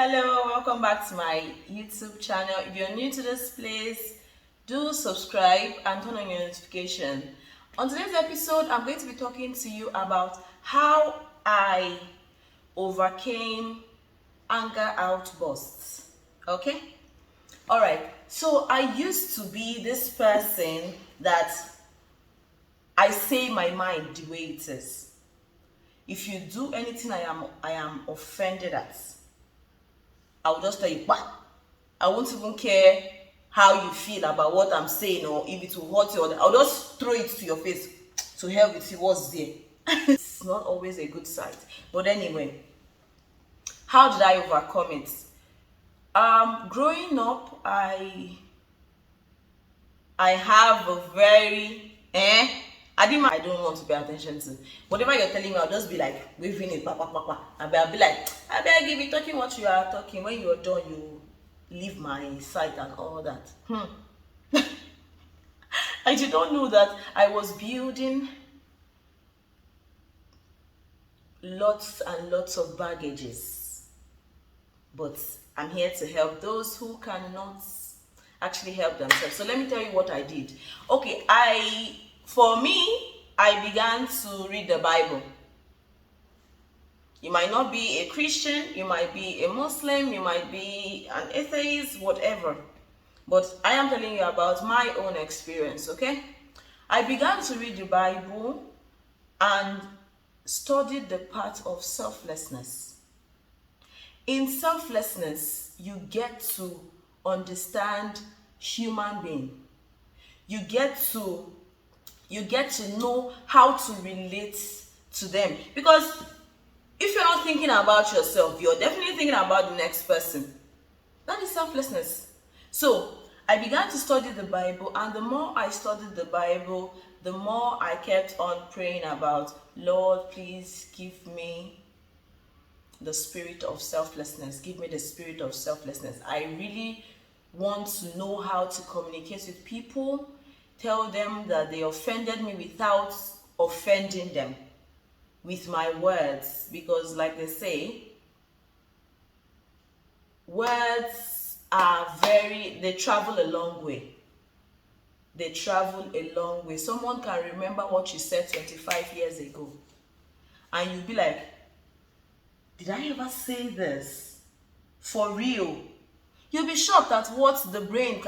Hello, welcome back to my YouTube channel. If you're new to this place, do subscribe and turn on your notification. On today's episode, I'm going to be talking to you about how I overcame anger outbursts. Okay? Alright, so I used to be this person that I say my mind the way it is. If you do anything I am offended at, I'll just tell you, bah! I won't even care how you feel about what I'm saying or if it will hurt you. I'll just throw it to your face. To hell with you, what's there? It's not always a good sight. But anyway, how did I overcome it? Growing up, I have a very I don't want to pay attention to. Whatever you're telling me, I'll just be like waving it, I'll be like, I beg you, be talking what you are talking. When you're done, you leave my sight and all that. I did not know that I was building lots and lots of baggages. But I'm here to help those who cannot actually help themselves. So let me tell you what I did. Okay, for me, I began to read the Bible. You might not be a Christian, you might be a Muslim, you might be an atheist, whatever. But I am telling you about my own experience, okay? I began to read the Bible and studied the part of selflessness. In selflessness, you get to understand human being. You get to know how to relate to them. Because if you're not thinking about yourself, you're definitely thinking about the next person. That is selflessness. So I began to study the Bible, and the more I studied the Bible, the more I kept on praying about, Lord, please give me the spirit of selflessness. Give me the spirit of selflessness. I really want to know how to communicate with people, tell them that they offended me without offending them with my words. Because like they say, words they travel a long way. They travel a long way. Someone can remember what you said 25 years ago, and you'll be like, did I ever say this? For real? You'll be shocked at what the brain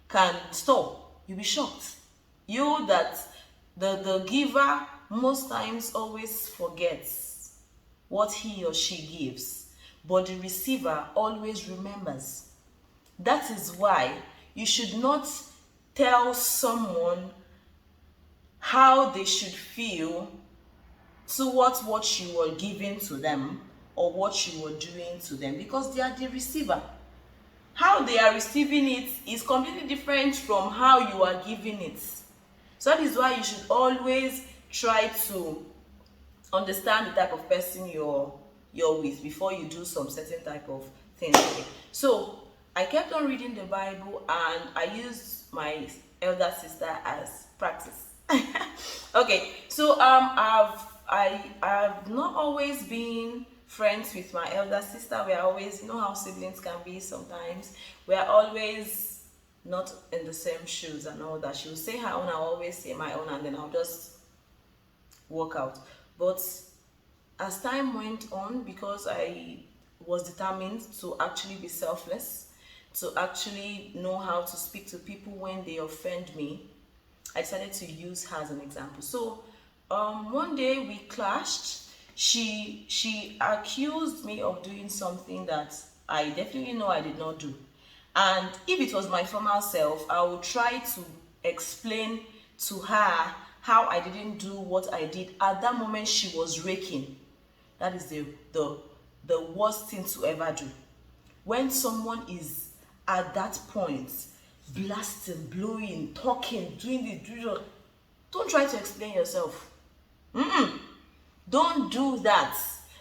can store. You'll be shocked. You that the giver most times always forgets what he or she gives, but the receiver always remembers. That is why you should not tell someone how they should feel towards what you were giving to them or what you were doing to them, because they are the receiver. How they are receiving it is completely different from how you are giving it. So that is why you should always try to understand the type of person you're with before you do some certain type of things. So I kept on reading the Bible, and I used my elder sister as practice. Okay, so I've not always been friends with my elder sister. We are always, you know how siblings can be sometimes. We are always not in the same shoes and all that. She will say her own, I'll always say my own, and then I'll just walk out. But as time went on, because I was determined to actually be selfless, to actually know how to speak to people when they offend me, I decided to use her as an example. So one day we clashed. She accused me of doing something that I definitely know I did not do. And if it was my former self, I would try to explain to her how I didn't do what I did. At that moment, she was raking. That is the worst thing to ever do. When someone is at that point, blasting, blowing, talking, doing the, don't try to explain yourself. Don't do that,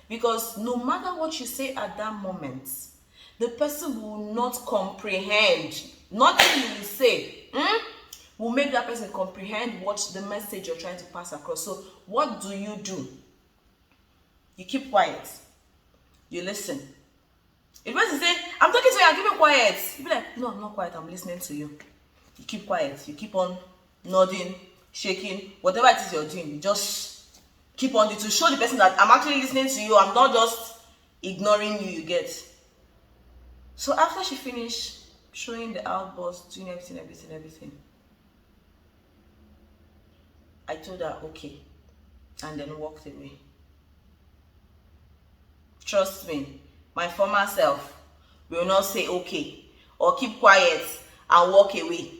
because no matter what you say at that moment, the person will not comprehend. Nothing you will say will make that person comprehend what the message you're trying to pass across. So what do? You keep quiet. You listen. If the person say, I'm talking to you, I'm keeping quiet. You be like, no, I'm not quiet, I'm listening to you. You keep quiet, you keep on nodding, shaking, whatever it is you're doing, you just keep on it to show the person that I'm actually listening to you, I'm not just ignoring you, you get. So after she finished showing the outburst, doing everything, I told her okay, and then walked away. Trust me, my former self will not say okay or keep quiet and walk away.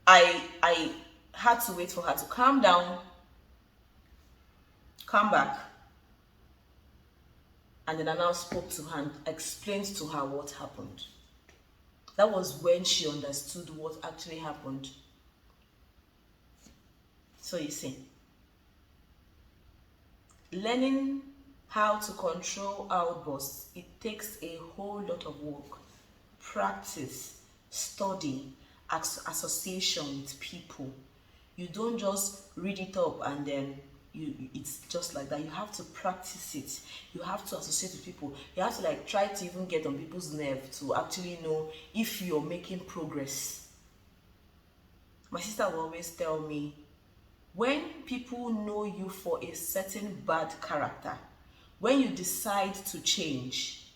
I had to wait for her to calm down, come back, and then I now spoke to her and explained to her what happened. That was when she understood what actually happened. So you see, learning how to control outbursts, it takes a whole lot of work, practice, study, association with people. You don't just read it up and then it's just like that. You have to practice it. You have to associate with people. You have to like try to even get on people's nerve to actually know if you're making progress. My sister will always tell me, when people know you for a certain bad character, when you decide to change,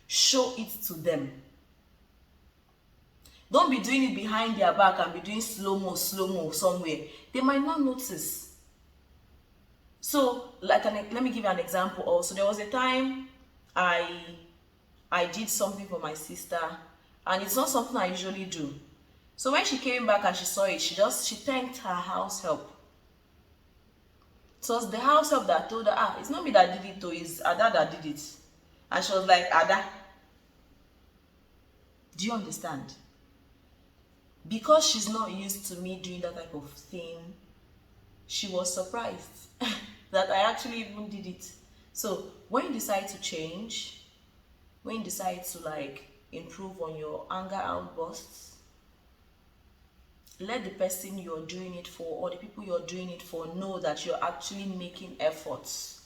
show it to them. Don't be doing it behind their back and be doing slow-mo somewhere. They might not notice. So, let me give you an example also. There was a time I did something for my sister, and it's not something I usually do. So when she came back and she saw it, she thanked her house help. So it was the house help that told her, it's not me that did it though, it's Ada that did it. And she was like, Ada, do you understand? Because she's not used to me doing that type of thing, she was surprised that I actually even did it. So when you decide to change, when you decide to like improve on your anger outbursts, let the person you're doing it for or the people you're doing it for know that you're actually making efforts,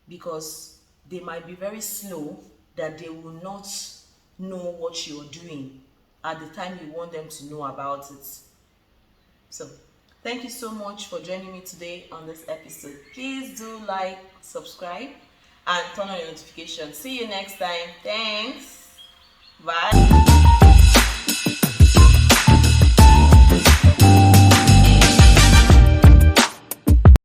because they might be very slow that they will not know what you're doing at the time you want them to know about it. So thank you so much for joining me today on this episode. Please do like, subscribe, and turn on your notifications. See you next time. Thanks. Bye.